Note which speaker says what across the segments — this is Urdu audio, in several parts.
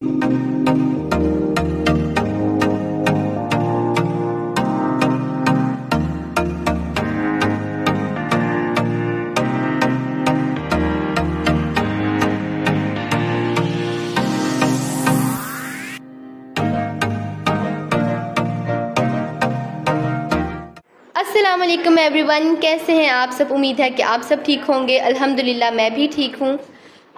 Speaker 1: السلام علیکم ایوری ون، کیسے ہیں آپ سب؟ امید ہے کہ آپ سب ٹھیک ہوں گے۔ الحمدللہ میں بھی ٹھیک ہوں۔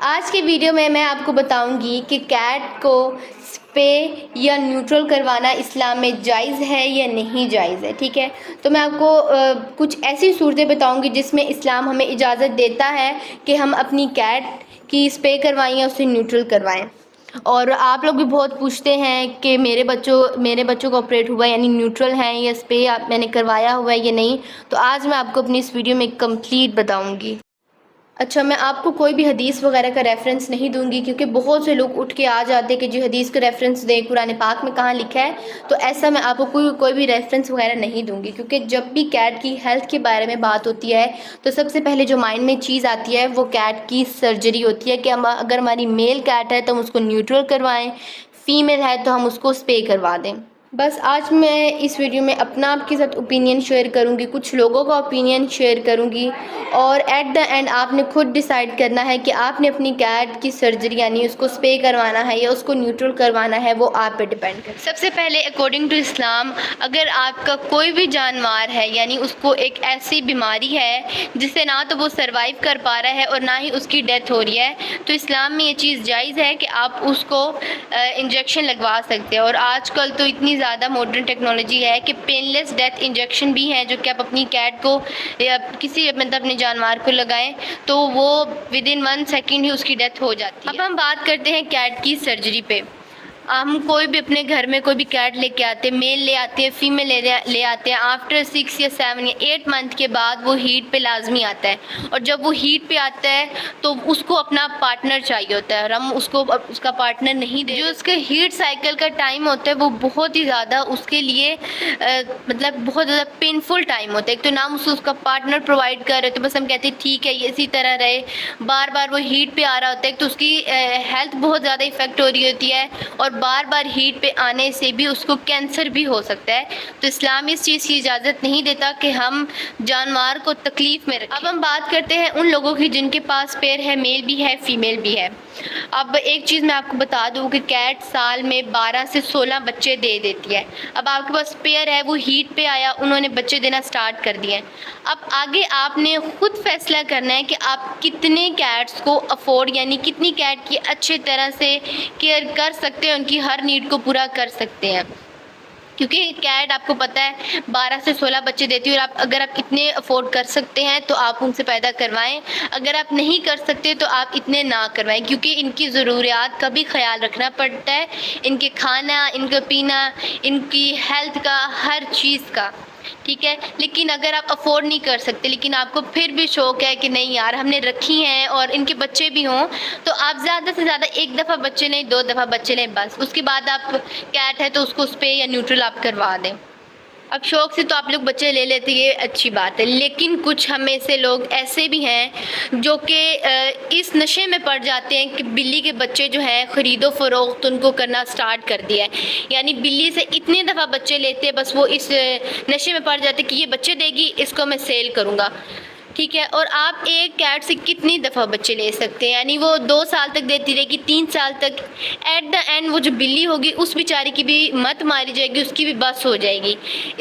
Speaker 1: آج کے ویڈیو میں آپ کو بتاؤں گی کہ کیٹ کو اسپے یا نیوٹرل کروانا اسلام میں جائز ہے یا نہیں جائز ہے، ٹھیک ہے؟ تو میں آپ کو کچھ ایسی صورتیں بتاؤں گی جس میں اسلام ہمیں اجازت دیتا ہے کہ ہم اپنی کیٹ کی اسپے کروائیں یا اسے نیوٹرل کروائیں۔ اور آپ لوگ بھی بہت پوچھتے ہیں کہ میرے بچوں کو آپریٹ ہوا ہے، یعنی نیوٹرل ہیں یا اسپے میں نے کروایا ہوا ہے یا نہیں۔ تو آج میں آپ کو اپنی اس ویڈیو میں کمپلیٹ بتاؤں گی۔ اچھا، میں آپ کو کوئی بھی حدیث وغیرہ کا ریفرنس نہیں دوں گی، کیونکہ بہت سے لوگ اٹھ کے آ جاتے کہ جی حدیث کا ریفرنس دیں، قرآن پاک میں کہاں لکھا ہے۔ تو ایسا میں آپ کو کوئی بھی ریفرنس وغیرہ نہیں دوں گی، کیونکہ جب بھی کیٹ کی ہیلتھ کے بارے میں بات ہوتی ہے تو سب سے پہلے جو مائنڈ میں چیز آتی ہے وہ کیٹ کی سرجری ہوتی ہے کہ اگر ہماری میل کیٹ ہے تو ہم اس کو نیوٹرل کروائیں، فیمیل ہے تو ہم اس کو اسپے کروا دیں۔ بس آج میں اس ویڈیو میں اپنا آپ کے ساتھ اوپینین شیئر کروں گی، کچھ لوگوں کا اوپینین شیئر کروں گی، اور ایٹ دا اینڈ آپ نے خود ڈیسائیڈ کرنا ہے کہ آپ نے اپنی کیٹ کی سرجری یعنی اس کو اسپے کروانا ہے یا اس کو نیوٹرل کروانا ہے، وہ آپ پہ ڈیپینڈ کرتا ہے۔ سب سے پہلے اکارڈنگ ٹو اسلام، اگر آپ کا کوئی بھی جانور ہے یعنی اس کو ایک ایسی بیماری ہے جس سے نہ تو وہ سروائیو کر پا رہا ہے اور نہ ہی اس کی ڈیتھ ہو رہی ہے، تو اسلام میں یہ چیز جائز ہے کہ آپ اس کو انجیکشن لگوا سکتے ہیں۔ اور آج کل تو اتنی زیادہ ماڈرن ٹیکنالوجی ہے کہ پین لیس ڈیتھ انجیکشن بھی ہے جو کہ آپ اپنی کیٹ کو یا کسی اپنے جانور کو لگائیں تو وہ ود ان 1 سیکنڈ ہی اس کی ڈیتھ ہو جاتی ہے۔ اب ہم بات کرتے ہیں کیٹ کی سرجری پہ۔ ہم کوئی بھی اپنے گھر میں کوئی بھی کیٹ لے کے آتے ہیں، میل لے آتے ہیں، فیمیل لے آتے ہیں، آفٹر 6 یا 7 یا 8 منتھ کے بعد وہ ہیٹ پہ لازمی آتا ہے، اور جب وہ ہیٹ پہ آتا ہے تو اس کو اپنا پارٹنر چاہیے ہوتا ہے، اور ہم اس کو اس کا پارٹنر نہیں دے۔ جو اس کے ہیٹ سائیکل کا ٹائم ہوتا ہے وہ بہت ہی زیادہ اس کے لیے بہت زیادہ پینفل ٹائم ہوتا ہے۔ ایک تو نہ اس کا پارٹنر پرووائڈ کر رہے تو بس ہم کہتے ہیں ٹھیک ہے یہ اسی طرح رہے، بار بار وہ ہیٹ پہ آ رہا ہوتا ہے تو اس کی ہیلتھ بہت زیادہ افیکٹ ہو رہی ہوتی ہے، اور بار بار ہیٹ پہ آنے سے بھی اس کو کینسر بھی ہو سکتا ہے۔ تو اسلام اس چیز کی اجازت نہیں دیتا کہ ہم جانور کو تکلیف میں رکھیں۔ اب ہم بات کرتے ہیں ان لوگوں کی جن کے پاس پیر ہے، میل بھی ہے فیمیل بھی ہے۔ اب ایک چیز میں آپ کو بتا دوں کہ کیٹ سال میں 12 سے 16 بچے دے دیتی ہے۔ اب آپ کے پاس پیر ہے، وہ ہیٹ پہ آیا، انہوں نے بچے دینا سٹارٹ کر دیے۔ اب آگے آپ نے خود فیصلہ کرنا ہے کہ آپ کتنے کیٹس کو افورڈ یعنی کتنی کیٹ کی اچھے طرح سے کیئر کر سکتے ہیں، ان کی ہر نیڈ کو پورا کر سکتے ہیں، کیونکہ کیٹ آپ کو پتہ ہے 12 سے 16 بچے دیتی ہے، اور اگر آپ اتنے افورڈ کر سکتے ہیں تو آپ ان سے پیدا کروائیں، اگر آپ نہیں کر سکتے تو آپ اتنے نہ کروائیں، کیونکہ ان کی ضروریات کا بھی خیال رکھنا پڑتا ہے، ان کے کھانا، ان کا پینا، ان کی ہیلتھ کا، ہر چیز کا، ٹھیک ہے؟ لیکن اگر آپ افورڈ نہیں کر سکتے لیکن آپ کو پھر بھی شوق ہے کہ نہیں یار ہم نے رکھی ہیں اور ان کے بچے بھی ہوں، تو آپ زیادہ سے زیادہ 1 دفعہ بچے لیں، 2 دفعہ بچے لیں، بس اس کے بعد آپ کیٹ ہے تو اس کو اسپے یا نیوٹرل آپ کروا دیں۔ اب شوق سے تو آپ لوگ بچے لے لیتے، یہ اچھی بات ہے، لیکن کچھ ہمیں سے لوگ ایسے بھی ہیں جو کہ اس نشے میں پڑ جاتے ہیں کہ بلی کے بچے جو ہیں خرید و فروخت ان کو کرنا سٹارٹ کر دیا ہے، یعنی بلی سے اتنے دفعہ بچے لیتے ہیں، بس وہ اس نشے میں پڑ جاتے کہ یہ بچے دے گی، اس کو میں سیل کروں گا، ٹھیک ہے؟ اور آپ ایک کیٹ سے کتنی دفعہ بچے لے سکتے ہیں؟ یعنی وہ 2 سال تک دیتی رہے گی، 3 سال تک، ایٹ دا اینڈ وہ جو بلی ہوگی اس بیچاری کی بھی مت ماری جائے گی، اس کی بھی بس ہو جائے گی۔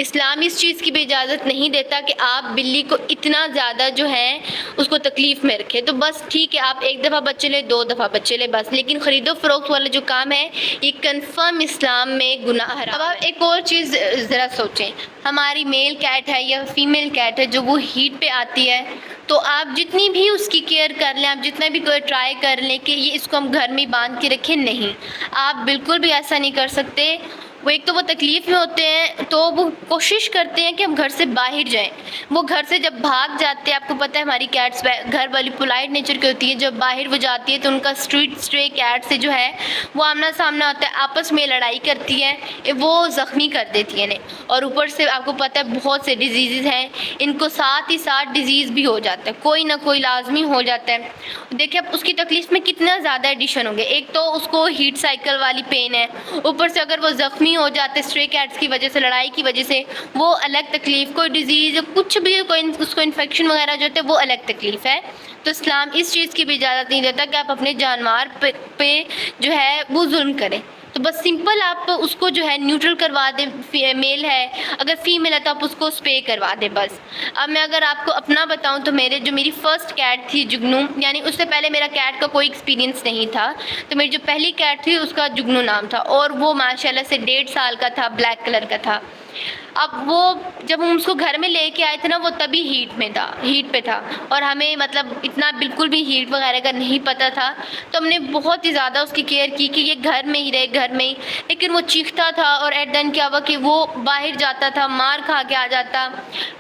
Speaker 1: اسلام اس چیز کی بھی اجازت نہیں دیتا کہ آپ بلی کو اتنا زیادہ جو ہے اس کو تکلیف میں رکھیں۔ تو بس ٹھیک ہے، آپ 1 دفعہ بچے لیں، 2 دفعہ بچے لیں، بس، لیکن خرید و فروخت والا جو کام ہے یہ کنفرم اسلام میں گناہ حرام ہے۔ اب آپ ایک اور چیز ذرا سوچیں، ہماری میل کیٹ ہے یا فیمیل کیٹ ہے جو وہ ہیٹ پہ آتی ہے، تو آپ جتنی بھی اس کی کیئر کر لیں، آپ جتنا بھی کوئی ٹرائی کر لیں کہ یہ اس کو ہم گھر میں باندھ کے رکھیں، نہیں، آپ بالکل بھی ایسا نہیں کر سکتے۔ وہ ایک تو وہ تکلیف میں ہوتے ہیں تو وہ کوشش کرتے ہیں کہ ہم گھر سے باہر جائیں. وہ گھر سے جب بھاگ جاتے ہیں، آپ کو پتہ ہے ہماری کیٹس گھر والی پولائٹ نیچر کی ہوتی ہے، جب باہر وہ جاتی ہے تو ان کا اسٹرے کیٹ سے جو ہے وہ آمنا سامنا ہوتا ہے، آپس میں لڑائی کرتی ہے، وہ زخمی کر دیتی ہے انہیں. اور اوپر سے آپ کو پتہ ہے بہت سے ڈیزیزز ہیں، ان کو ساتھ ہی ساتھ ڈیزیز بھی ہو جاتا ہے، کوئی نہ کوئی لازمی ہو جاتا ہے. دیکھیں اب اس کی تکلیف میں کتنا زیادہ ایڈیشن ہو گیا. ایک تو اس کو ہیٹ سائیکل والی پین ہے، اوپر سے اگر وہ زخمی ہو جاتے اسٹرے کیٹس کی وجہ سے، لڑائی کی وجہ سے، وہ الگ تکلیف. کوئی ڈیزیز کچھ بھی کوئی اس کو انفیکشن وغیرہ جو ہوتا ہے وہ الگ تکلیف ہے. تو اسلام اس چیز کی بھی اجازت نہیں دیتا کہ آپ اپنے جانور پہ جو ہے وہ ظلم کریں. تو بس سمپل آپ اس کو جو ہے نیوٹرل کروا دیں. میل ہے، اگر فیمیل ہے تو آپ اس کو اسپے کروا دیں بس. اب میں اگر آپ کو اپنا بتاؤں تو میری فرسٹ کیٹ تھی جگنو، یعنی اس سے پہلے میرا کیٹ کا کوئی ایکسپیرینس نہیں تھا. تو میری جو پہلی کیٹ تھی اس کا جگنو نام تھا، اور وہ ماشاءاللہ سے 1.5 سال کا تھا، بلیک کلر کا تھا. اب وہ جب ہم اس کو گھر میں لے کے آئے تھے نا، وہ تبھی ہیٹ پہ تھا، اور ہمیں مطلب اتنا بالکل بھی ہیٹ وغیرہ کا نہیں پتہ تھا. تو ہم نے بہت ہی زیادہ اس کی کیئر کی کہ یہ گھر میں ہی رہے، گھر میں ہی. لیکن وہ چیختا تھا، اور ایٹ دین کیا ہوا کہ وہ باہر جاتا تھا، مار کھا کے آ جاتا.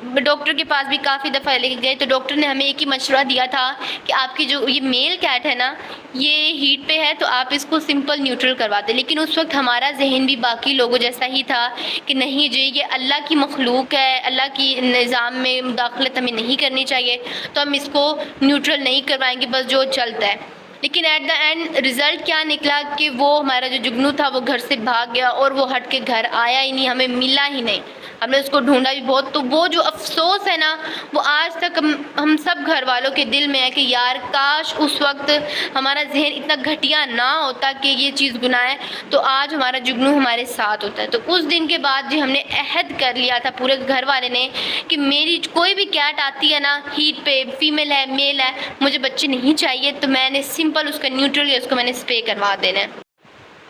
Speaker 1: ڈاکٹر کے پاس بھی کافی دفعہ لے کے گئے تو ڈاکٹر نے ہمیں ایک ہی مشورہ دیا تھا کہ آپ کی جو یہ میل کیٹ ہے نا، یہ ہیٹ پہ ہے تو آپ اس کو سمپل نیوٹرل کروا دیں. لیکن اس وقت ہمارا ذہن بھی باقی لوگوں جیسا ہی تھا کہ نہیں جی یہ اللہ کی مخلوق ہے، اللہ کی نظام میں مداخلت ہمیں نہیں کرنی چاہیے، تو ہم اس کو نیوٹرل نہیں کروائیں گے، بس جو چلتا ہے. لیکن ایٹ دا اینڈ رزلٹ کیا نکلا کہ وہ ہمارا جو جگنو تھا وہ گھر سے بھاگ گیا، اور وہ ہٹ کے گھر آیا ہی نہیں، ہمیں ملا ہی نہیں. ہم نے اس کو ڈھونڈا بھی بہت. تو وہ جو افسوس ہے نا، وہ آج تک ہم سب گھر والوں کے دل میں ہے کہ یار کاش اس وقت ہمارا ذہن اتنا گھٹیا نہ ہوتا کہ یہ چیز گناہ ہے، تو آج ہمارا جگنو ہمارے ساتھ ہوتا ہے. تو اس دن کے بعد جی ہم نے عہد کر لیا تھا پورے گھر والے نے کہ میری کوئی بھی کیٹ آتی ہے نا ہیٹ پہ، فیمیل ہے میل ہے، مجھے بچے نہیں چاہیے، تو میں نے سمپل اس کا نیوٹرل اس کو میں نے اسپے کروا دینا ہے.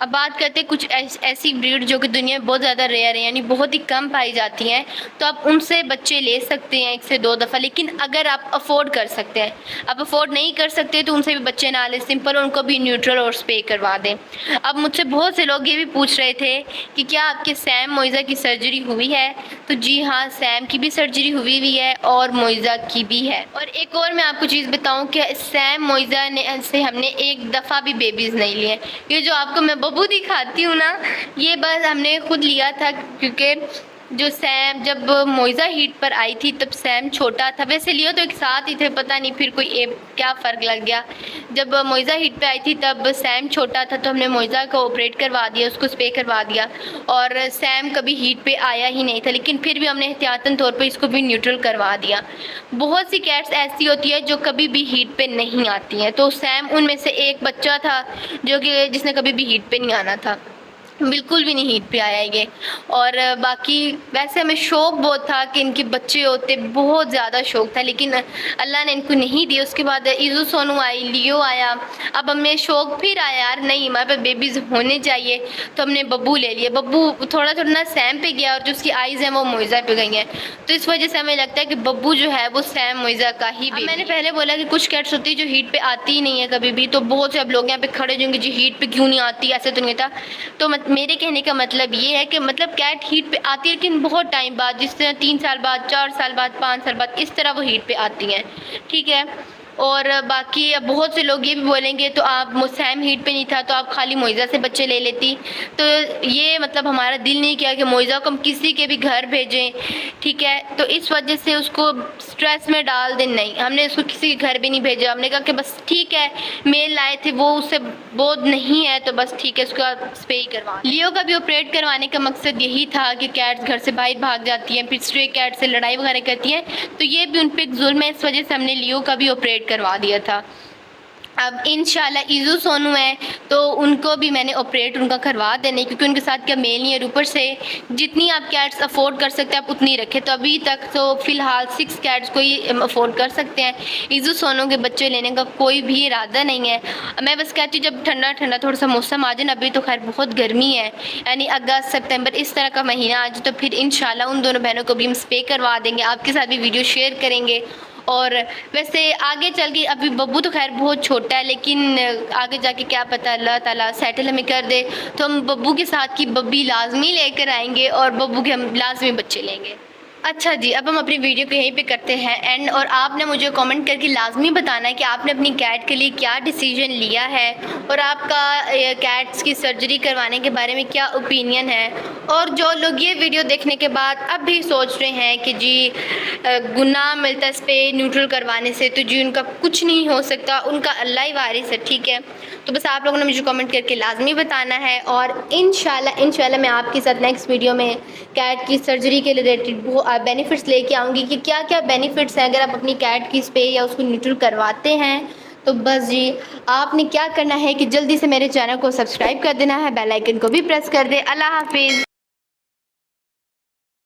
Speaker 1: اب بات کرتے ہیں کچھ ایسی بریڈ جو کہ دنیا میں بہت زیادہ ریئر ہیں، یعنی بہت ہی کم پائی جاتی ہیں. تو آپ ان سے بچے لے سکتے ہیں 1 سے 2 دفعہ، لیکن اگر آپ افورڈ کر سکتے ہیں. آپ افورڈ نہیں کر سکتے تو ان سے بھی بچے نہ لیں، سمپل ان کو بھی نیوٹرل اور اسپے کروا دیں. اب مجھ سے بہت سے لوگ یہ بھی پوچھ رہے تھے کہ کیا آپ کے سیم موئزہ کی سرجری ہوئی ہے؟ تو جی ہاں، سیم کی بھی سرجری ہوئی ہے اور موئزہ کی بھی ہے. اور ایک اور میں آپ کو چیز بتاؤں کہ سیم موئزہ سے ہم نے ایک دفعہ بھی بیبیز نہیں لیے. یہ جو آپ کو میں ببو دکھاتی ہوں نا، یہ بس ہم نے خود لیا تھا، کیونکہ جو سیم جب موئزہ ہیٹ پر آئی تھی تب سیم چھوٹا تھا. ویسے لیا تو ایک ساتھ ہی تھے، پتہ نہیں پھر کوئی کیا فرق لگ گیا. جب موئزہ ہیٹ پہ آئی تھی تب سیم چھوٹا تھا، تو ہم نے موئزہ کو آپریٹ کروا دیا، اس کو اسپے کروا دیا، اور سیم کبھی ہیٹ پہ آیا ہی نہیں تھا. لیکن پھر بھی ہم نے احتیاطاً طور پہ اس کو بھی نیوٹرل کروا دیا. بہت سی کیٹس ایسی ہوتی ہے جو کبھی بھی ہیٹ پہ نہیں آتی ہیں، تو سیم ان میں سے ایک بچہ تھا جس نے کبھی بھی ہیٹ پہ نہیں آنا تھا، بالکل بھی نہیں ہیٹ پہ آیا یہ. اور باقی ویسے ہمیں شوق بہت تھا کہ ان کے بچے ہوتے، بہت زیادہ شوق تھا، لیکن اللہ نے ان کو نہیں دیا. اس کے بعد ایزو سونو آئی، لیو آیا، اب ہمیں شوق پھر آیا یار نہیں ہمارے پہ بیبیز ہونے چاہیے، تو ہم نے ببو لے لیے. ببو تھوڑا نا سیم پہ گیا، اور جو اس کی آئیز ہیں وہ موئزہ پہ گئی ہیں، تو اس وجہ سے ہمیں لگتا ہے کہ ببو جو ہے وہ سیم موئزہ کا ہی بیبی. میں نے پہلے بولا کہ کچھ کیٹس ہوتی ہے جو ہیٹ پہ آتی ہی نہیں ہے کبھی بھی، تو بہت سے اب لوگ یہاں پہ کھڑے ہوں گے جی ہیٹ پہ کیوں نہیں آتی، ایسے تو نہیں تھا. تو میرے کہنے کا مطلب یہ ہے کہ مطلب کیٹ ہیٹ پہ آتی ہے لیکن بہت ٹائم بعد، جس طرح 3 سال بعد، 4 سال بعد، 5 سال بعد، اس طرح وہ ہیٹ پہ آتی ہیں، ٹھیک ہے. اور باقی اب بہت سے لوگ یہ بھی بولیں گے تو آپ سیم ہیٹ پہ نہیں تھا تو آپ خالی موئزہ سے بچے لے لیتی. تو یہ مطلب ہمارا دل نہیں کیا کہ موئزہ کو ہم کسی کے بھی گھر بھیجیں، ٹھیک ہے. تو اس وجہ سے اس کو سٹریس میں ڈال دیں نہیں، ہم نے اس کو کسی کے گھر بھی نہیں بھیجا. ہم نے کہا کہ بس ٹھیک ہے، میل لائے تھے وہ اس سے بہت نہیں ہے تو بس ٹھیک ہے اس کا اسپے ہی کروا. لیو کا بھی آپریٹ کروانے کا مقصد یہی تھا کہ کیٹس گھر سے باہر بھاگ جاتی ہیں، پھر اسٹرے کیٹ سے لڑائی وغیرہ کرتی ہیں، تو یہ بھی ان پہ ایک ظلم ہے، اس وجہ سے ہم نے لیو کا بھی آپریٹ کروا دیا تھا. اب انشاءاللہ ایزو سونو ہے تو ان کو بھی میں نے آپریٹ ان کا کروا دینے، کیونکہ ان کے ساتھ کیا میل نہیں ہے. اوپر سے جتنی آپ کیٹس افورڈ کر سکتے ہیں آپ اتنی رکھیں. تو ابھی تک تو فی الحال 6 کیٹس کو ہی افورڈ کر سکتے ہیں. ایزو سونو کے بچے لینے کا کوئی بھی ارادہ نہیں ہے. میں بس کہتی ہوں جب ٹھنڈا تھوڑا سا موسم آ جائے نا، ابھی تو خیر بہت گرمی ہے، یعنی اگست سپتمبر اس طرح کا مہینہ آ جائے تو پھر انشاءاللہ ان دونوں بہنوں کو بھی ہم اسپے کروا دیں گے، آپ کے ساتھ بھی ویڈیو شیئر کریں گے. اور ویسے آگے چل کے ابھی ببو تو خیر بہت چھوٹا ہے، لیکن آگے جا کے کیا پتہ اللہ تعالیٰ سیٹل ہمیں کر دے تو ہم ببو کے ساتھ کی ببی لازمی لے کر آئیں گے اور ببو کے ہم لازمی بچے لیں گے۔ اچھا جی، اب ہم اپنی ویڈیو کو یہیں پہ کرتے ہیں اینڈ، اور آپ نے مجھے کامنٹ کر کے لازمی بتانا ہے کہ آپ نے اپنی کیٹ کے لیے کیا ڈیسیجن لیا ہے اور آپ کا کیٹس کی سرجری کروانے کے بارے میں کیا اوپینین ہے۔ اور جو لوگ یہ ویڈیو دیکھنے کے بعد اب بھی سوچ رہے ہیں کہ جی گناہ ملتا ہے اس پہ نیوٹرل کروانے سے، تو جی ان کا کچھ نہیں ہو سکتا، ان کا اللہ ہی وارث ہے، ٹھیک ہے؟ تو بس آپ لوگوں نے مجھے کامنٹ کر کے لازمی بتانا ہے، اور انشاءاللہ میں آپ کے ساتھ نیکسٹ ویڈیو میں کیٹ کی سرجری کے ریلیٹڈ بینیفٹس لے کے آؤں گی کہ کیا کیا بینیفٹس ہیں اگر آپ اپنی کیٹ کی اسپے یا اس کو نیوٹرل کرواتے ہیں۔ تو بس جی آپ نے کیا کرنا ہے کہ جلدی سے میرے چینل کو سبسکرائب کر دینا ہے، بیل آئیکن کو بھی پریس کر دیں۔ اللہ حافظ۔